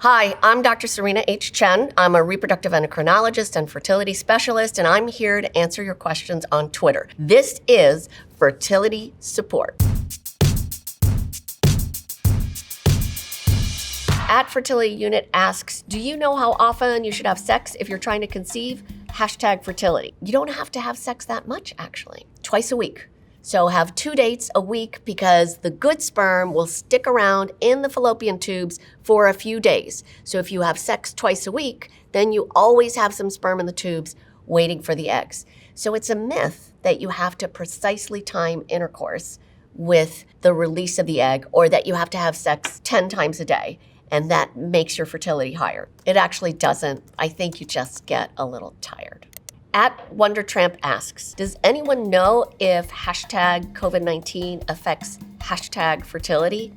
Hi, I'm Dr. Serena H. Chen. I'm a reproductive endocrinologist and fertility specialist, and I'm here to answer your questions on Twitter. This is Fertility Support. At Fertility Unit asks, do you know how often you should have sex if you're trying to conceive? #fertility. You don't have to have sex that much, actually. Twice a week. So have 2 dates a week because the good sperm will stick around in the fallopian tubes for a few days. So if you have sex twice a week, then you always have some sperm in the tubes waiting for the eggs. So it's a myth that you have to precisely time intercourse with the release of the egg, or that you have to have sex 10 times a day, and that makes your fertility higher. It actually doesn't. I think you just get a little tired. At WonderTramp asks, does anyone know if #COVID-19 affects #fertility?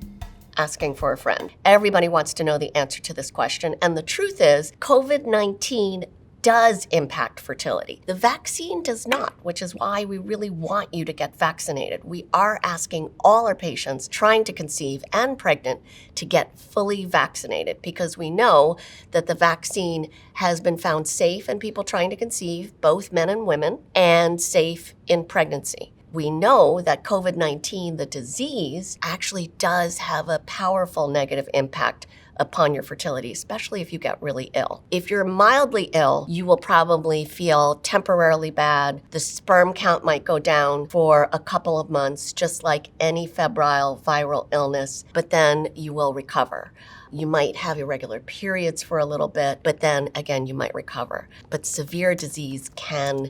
Asking for a friend. Everybody wants to know the answer to this question, and the truth is COVID-19 does impact fertility. The vaccine does not, which is why we really want you to get vaccinated. We are asking all our patients trying to conceive and pregnant to get fully vaccinated because we know that the vaccine has been found safe in people trying to conceive, both men and women, and safe in pregnancy. We know that COVID-19, the disease, actually does have a powerful negative impact upon your fertility, especially if you get really ill. If you're mildly ill, you will probably feel temporarily bad. The sperm count might go down for a couple of months, just like any febrile viral illness, but then you will recover. You might have irregular periods for a little bit, but then again, you might recover. But severe disease can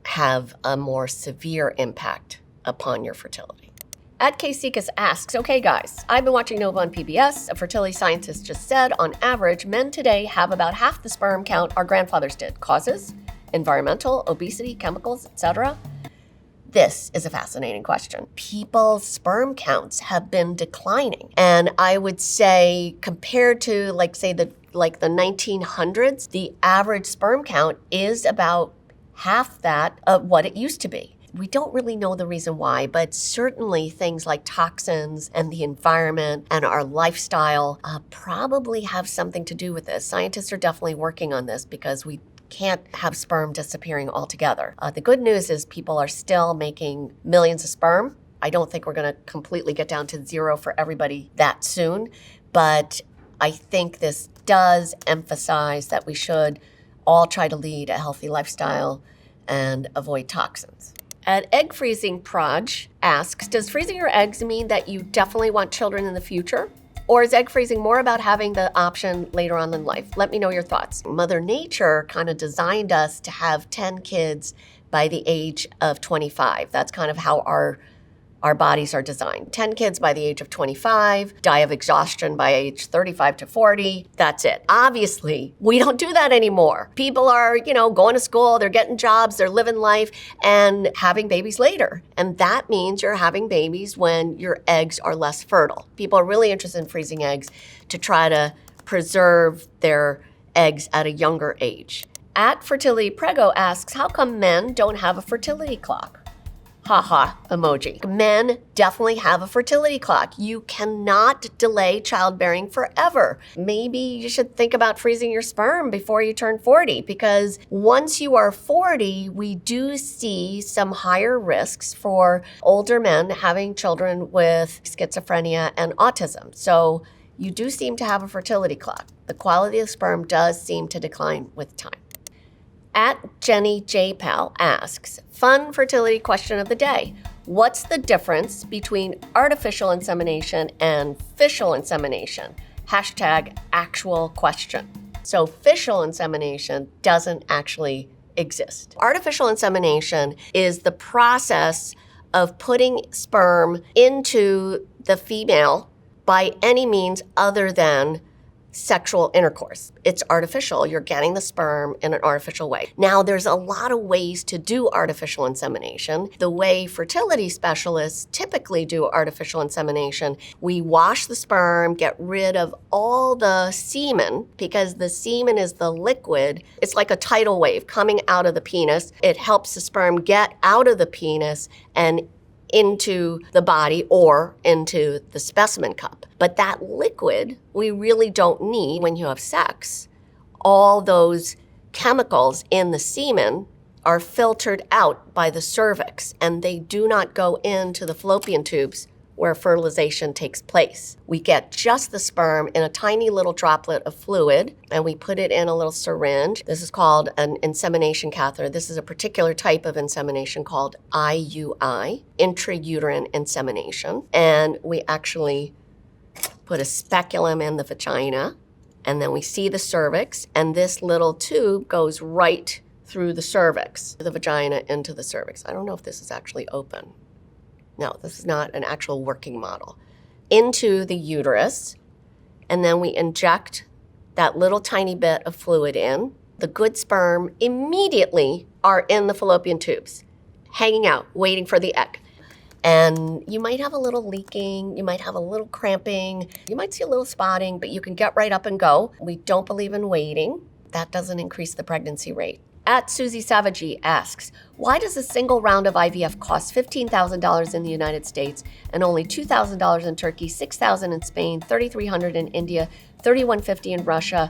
have a more severe impact upon your fertility. At Ksekas asks, okay guys, I've been watching Nova on PBS. A fertility scientist just said, on average, men today have about half the sperm count our grandfathers did. Causes? Environmental, obesity, chemicals, etc.? This is a fascinating question. People's sperm counts have been declining. And I would say compared to the 1900s, the average sperm count is about half that of what it used to be. We don't really know the reason why, but certainly things like toxins and the environment and our lifestyle probably have something to do with this. Scientists are definitely working on this because we can't have sperm disappearing altogether. The good news is people are still making millions of sperm. I don't think we're going to completely get down to zero for everybody that soon, but I think this does emphasize that we should all try to lead a healthy lifestyle and avoid toxins. At Egg Freezing Proj asks, does freezing your eggs mean that you definitely want children in the future? Or is egg freezing more about having the option later on in life? Let me know your thoughts. Mother Nature kind of designed us to have 10 kids by the age of 25. That's kind of how our bodies are designed. 10 kids by the age of 25, die of exhaustion by age 35 to 40. That's it. Obviously, we don't do that anymore. People are, going to school, they're getting jobs, they're living life and having babies later. And that means you're having babies when your eggs are less fertile. People are really interested in freezing eggs to try to preserve their eggs at a younger age. At Fertility Prego asks, how come men don't have a fertility clock? Haha emoji. Men definitely have a fertility clock. You cannot delay childbearing forever. Maybe you should think about freezing your sperm before you turn 40, because once you are 40, we do see some higher risks for older men having children with schizophrenia and autism. So you do seem to have a fertility clock. The quality of sperm does seem to decline with time. At Jenny J. Pal asks, fun fertility question of the day. What's the difference between artificial insemination and fiscal insemination? #actual question. So fiscal insemination doesn't actually exist. Artificial insemination is the process of putting sperm into the female by any means other than sexual intercourse. It's artificial. You're getting the sperm in an artificial way. Now, there's a lot of ways to do artificial insemination. The way fertility specialists typically do artificial insemination, we wash the sperm, get rid of all the semen, because the semen is the liquid. It's like a tidal wave coming out of the penis. It helps the sperm get out of the penis and into the body or into the specimen cup. But that liquid we really don't need when you have sex. All those chemicals in the semen are filtered out by the cervix, and they do not go into the fallopian tubes where fertilization takes place. We get just the sperm in a tiny little droplet of fluid, and we put it in a little syringe. This is called an insemination catheter. This is a particular type of insemination called IUI, intrauterine insemination. And we actually put a speculum in the vagina, and then we see the cervix, and this little tube goes right through the cervix, the vagina into the cervix. I don't know if this is actually open. No, this is not an actual working model. Into the uterus, and then we inject that little tiny bit of fluid in. The good sperm immediately are in the fallopian tubes, hanging out, waiting for the egg. And you might have a little leaking, you might have a little cramping, you might see a little spotting, but you can get right up and go. We don't believe in waiting. That doesn't increase the pregnancy rate. At Susie Savagey asks, why does a single round of IVF cost $15,000 in the United States and only $2,000 in Turkey, $6,000 in Spain, $3,300 in India, $3,150 in Russia,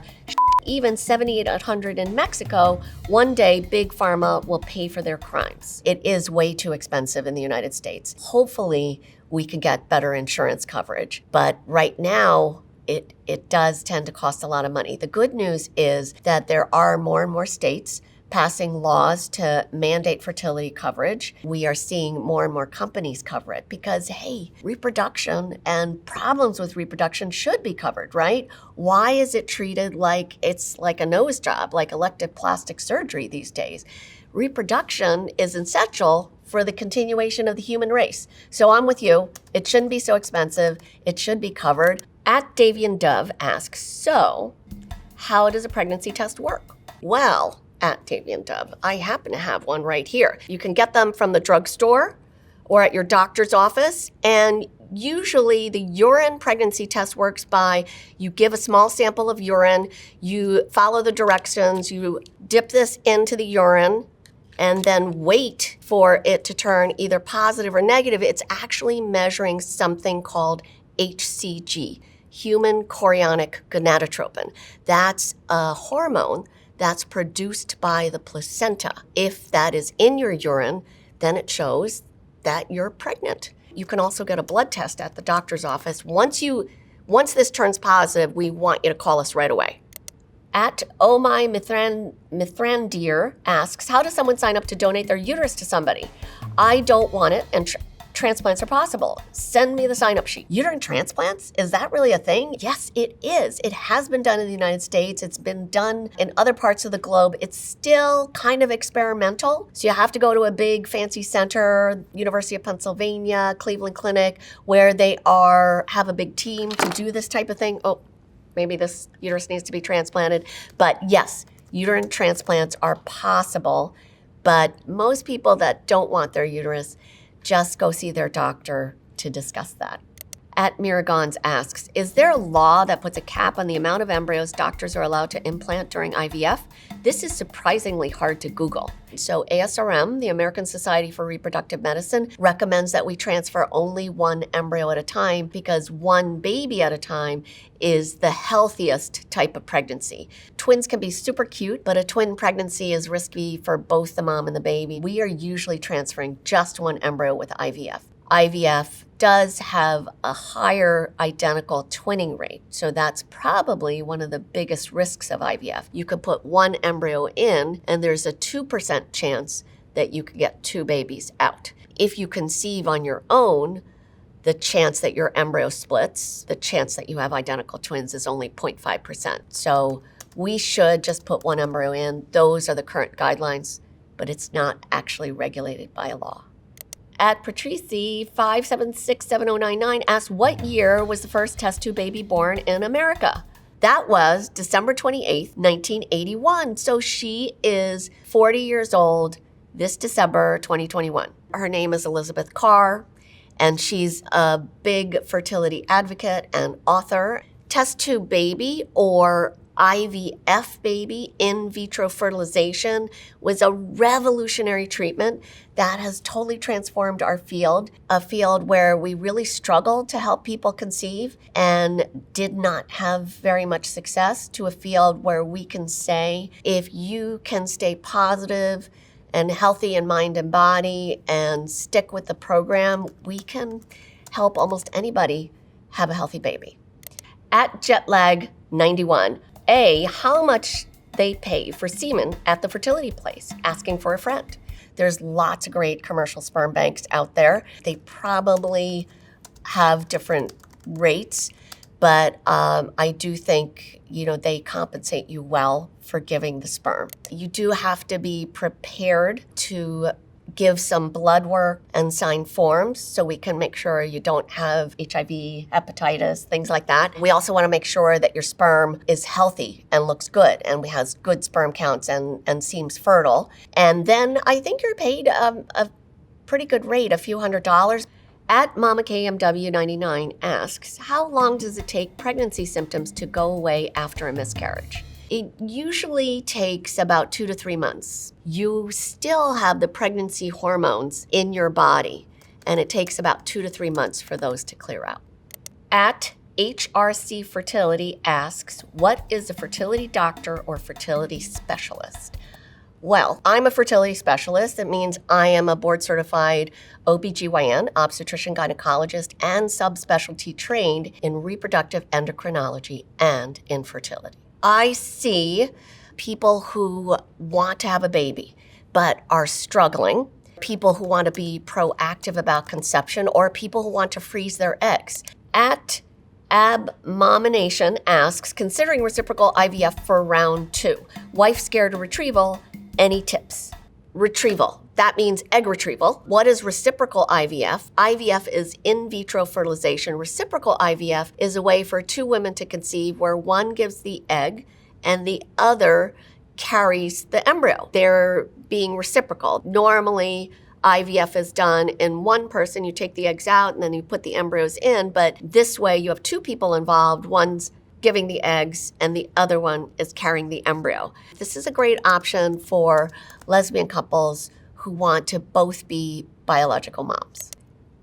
even $7,800 in Mexico? One day, Big Pharma will pay for their crimes. It is way too expensive in the United States. Hopefully, we can get better insurance coverage. But right now, it does tend to cost a lot of money. The good news is that there are more and more states passing laws to mandate fertility coverage. We are seeing more and more companies cover it because, hey, reproduction and problems with reproduction should be covered, right? Why is it treated like it's like a nose job, like elective plastic surgery these days? Reproduction is essential for the continuation of the human race. So I'm with you. It shouldn't be so expensive. It should be covered. At Davian Dove asks, so how does a pregnancy test work? Well, at Davian Dove, I happen to have one right here. You can get them from the drugstore or at your doctor's office. And usually the urine pregnancy test works by you give a small sample of urine, you follow the directions, you dip this into the urine, and then wait for it to turn either positive or negative. It's actually measuring something called HCG, human chorionic gonadotropin. That's a hormone that's produced by the placenta. If that is in your urine, then it shows that you're pregnant. You can also get a blood test at the doctor's office. Once this turns positive, we want you to call us right away. At Mithrandir asks, how does someone sign up to donate their uterus to somebody? I don't want it, and transplants are possible. Send me the sign-up sheet. Uterine transplants? Is that really a thing? Yes, it is. It has been done in the United States. It's been done in other parts of the globe. It's still kind of experimental. So you have to go to a big fancy center, University of Pennsylvania, Cleveland Clinic, where they have a big team to do this type of thing. Oh, maybe this uterus needs to be transplanted. But yes, uterine transplants are possible. But most people that don't want their uterus just go see their doctor to discuss that. At Miragons asks, is there a law that puts a cap on the amount of embryos doctors are allowed to implant during IVF? This is surprisingly hard to Google. So ASRM, the American Society for Reproductive Medicine, recommends that we transfer only one embryo at a time because one baby at a time is the healthiest type of pregnancy. Twins can be super cute, but a twin pregnancy is risky for both the mom and the baby. We are usually transferring just one embryo with IVF. IVF does have a higher identical twinning rate, so that's probably one of the biggest risks of IVF. You could put one embryo in, and there's a 2% chance that you could get two babies out. If you conceive on your own, the chance that your embryo splits, the chance that you have identical twins is only 0.5%. So we should just put one embryo in. Those are the current guidelines, but it's not actually regulated by a law. At Patrici 5767099 asks, what year was the first test tube baby born in America? That was December 28th, 1981. So she is 40 years old this December 2021. Her name is Elizabeth Carr, and she's a big fertility advocate and author. Test tube baby, or IVF baby, in vitro fertilization, was a revolutionary treatment that has totally transformed our field, a field where we really struggled to help people conceive and did not have very much success, to a field where we can say, if you can stay positive and healthy in mind and body and stick with the program, we can help almost anybody have a healthy baby. At Jetlag91, how much they pay for semen at the fertility place, asking for a friend. There's lots of great commercial sperm banks out there. They probably have different rates, but I do think, they compensate you well for giving the sperm. You do have to be prepared to give some blood work and sign forms so we can make sure you don't have HIV, hepatitis, things like that. We also want to make sure that your sperm is healthy and looks good and has good sperm counts and seems fertile. And then I think you're paid a pretty good rate, a few $100s. At Mama KMW99 asks, how long does it take pregnancy symptoms to go away after a miscarriage? It usually takes about 2 to 3 months. You still have the pregnancy hormones in your body, and it takes about 2 to 3 months for those to clear out. At HRC Fertility asks, what is a fertility doctor or fertility specialist? Well, I'm a fertility specialist. It means I am a board-certified OBGYN, obstetrician gynecologist, and subspecialty trained in reproductive endocrinology and infertility. I see people who want to have a baby but are struggling, people who want to be proactive about conception, or people who want to freeze their eggs. At Abomination asks, considering reciprocal IVF for round 2, wife scared of retrieval, any tips? Retrieval, that means egg retrieval. What is reciprocal IVF? IVF is in vitro fertilization. Reciprocal IVF is a way for 2 women to conceive where one gives the egg and the other carries the embryo. They're being reciprocal. Normally, IVF is done in one person. You take the eggs out and then you put the embryos in, but this way you have 2 people involved. One's giving the eggs and the other one is carrying the embryo. This is a great option for lesbian couples who want to both be biological moms.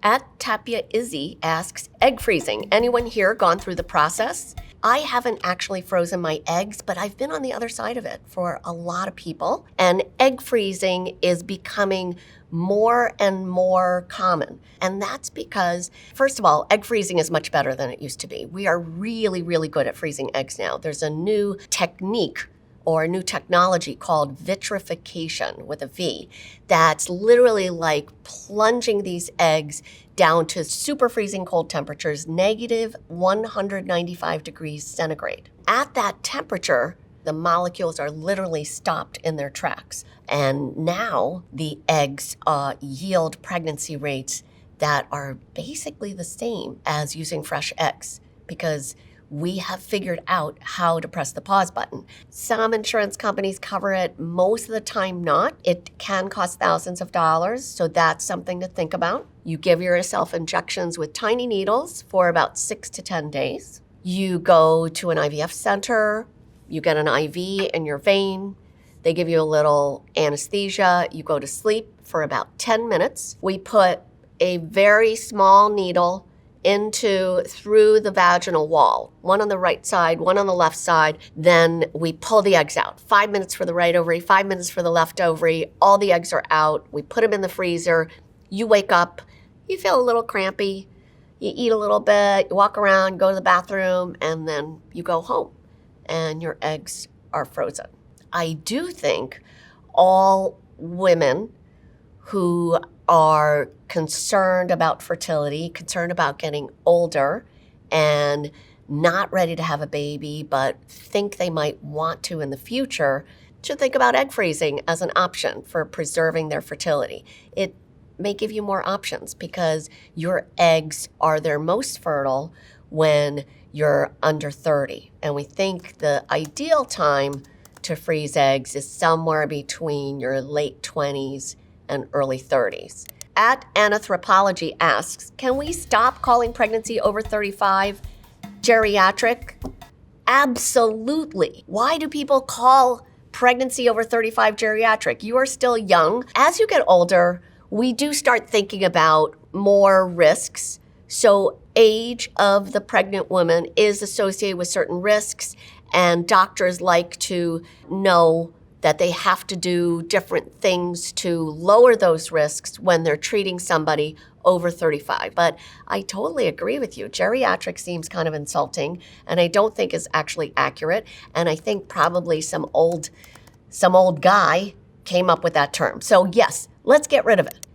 At Tapia Izzy asks, egg freezing. Anyone here gone through the process? I haven't actually frozen my eggs, but I've been on the other side of it for a lot of people. And egg freezing is becoming more and more common. And that's because, first of all, egg freezing is much better than it used to be. We are really, really good at freezing eggs now. There's a new technique or a new technology called vitrification with a V that's literally like plunging these eggs down to super freezing cold temperatures, negative 195 degrees centigrade. At that temperature, the molecules are literally stopped in their tracks. And now the eggs yield pregnancy rates that are basically the same as using fresh eggs because we have figured out how to press the pause button. Some insurance companies cover it, most of the time not. It can cost thousands of dollars, so that's something to think about. You give yourself injections with tiny needles for about 6 to 10 days. You go to an IVF center, you get an IV in your vein, they give you a little anesthesia, you go to sleep for about 10 minutes. We put a very small needle through the vaginal wall, one on the right side, one on the left side. Then we pull the eggs out. 5 minutes for the right ovary, 5 minutes for the left ovary. All the eggs are out. We put them in the freezer. You wake up, you feel a little crampy. You eat a little bit, you walk around, go to the bathroom, and then you go home and your eggs are frozen. I do think all women who are concerned about fertility, concerned about getting older, and not ready to have a baby, but think they might want to in the future, should think about egg freezing as an option for preserving their fertility. It may give you more options because your eggs are their most fertile when you're under 30. And we think the ideal time to freeze eggs is somewhere between your late 20s and early 30s. At Anthropology asks, can we stop calling pregnancy over 35 geriatric? Absolutely. Why do people call pregnancy over 35 geriatric? You are still young. As you get older, we do start thinking about more risks. So age of the pregnant woman is associated with certain risks, and doctors like to know that they have to do different things to lower those risks when they're treating somebody over 35. But I totally agree with you. Geriatric seems kind of insulting, and I don't think is actually accurate. And I think probably some old guy came up with that term. So yes, let's get rid of it.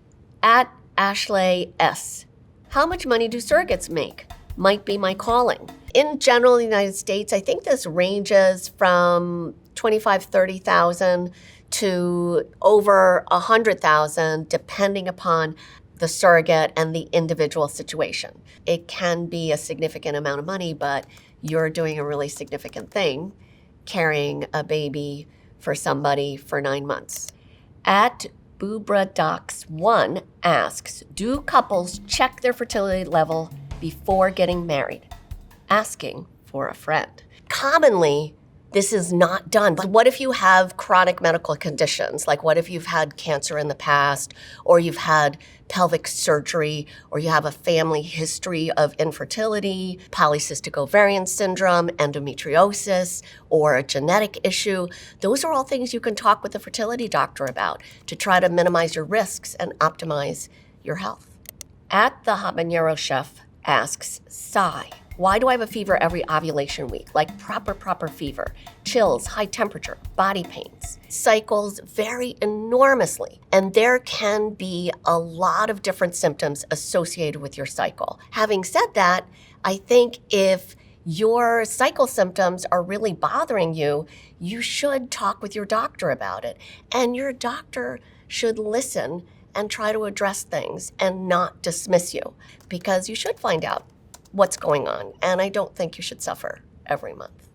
At Ashley S. How much money do surrogates make? Might be my calling. In general, in the United States, I think this ranges from $25,000, $30,000 to over $100,000, depending upon the surrogate and the individual situation. It can be a significant amount of money, but you're doing a really significant thing, carrying a baby for somebody for 9 months. At BubraDocs1 asks, do couples check their fertility level before getting married? Asking for a friend. Commonly, this is not done. But what if you have chronic medical conditions? Like what if you've had cancer in the past, or you've had pelvic surgery, or you have a family history of infertility, polycystic ovarian syndrome, endometriosis, or a genetic issue? Those are all things you can talk with a fertility doctor about to try to minimize your risks and optimize your health. At the Habanero Chef asks, sigh. Why do I have a fever every ovulation week? Like proper fever, chills, high temperature, body pains. Cycles vary enormously, and there can be a lot of different symptoms associated with your cycle. Having said that, I think if your cycle symptoms are really bothering you, you should talk with your doctor about it. And your doctor should listen and try to address things and not dismiss you, because you should find out what's going on, and I don't think you should suffer every month.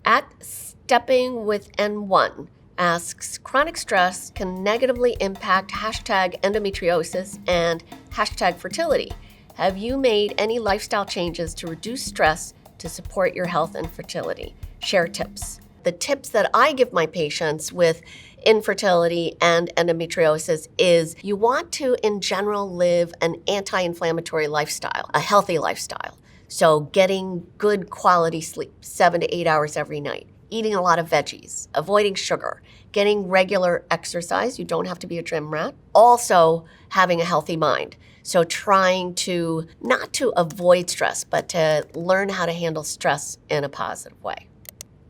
At Stepping with N1 asks, chronic stress can negatively impact #endometriosis and #fertility. Have you made any lifestyle changes to reduce stress to support your health and fertility? Share tips. The tips that I give my patients with infertility and endometriosis is you want to, in general, live an anti-inflammatory lifestyle, a healthy lifestyle. So getting good quality sleep, 7 to 8 hours every night, eating a lot of veggies, avoiding sugar, getting regular exercise. You don't have to be a gym rat. Also having a healthy mind. So trying to, not to avoid stress, but to learn how to handle stress in a positive way.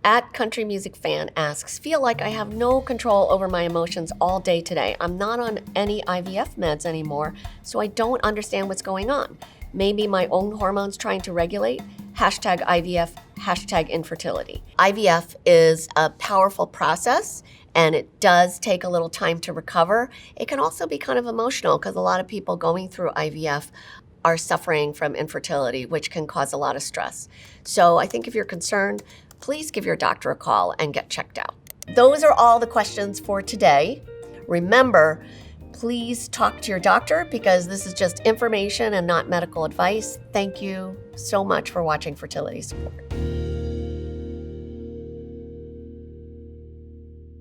At Country Music Fan asks, feel like I have no control over my emotions all day today. I'm not on any IVF meds anymore, so I don't understand what's going on. Maybe my own hormones trying to regulate? #IVF, #infertility. IVF is a powerful process, and it does take a little time to recover. It can also be kind of emotional because a lot of people going through IVF are suffering from infertility, which can cause a lot of stress. So I think if you're concerned, please give your doctor a call and get checked out. Those are all the questions for today. Remember, please talk to your doctor because this is just information and not medical advice. Thank you so much for watching Fertility Support.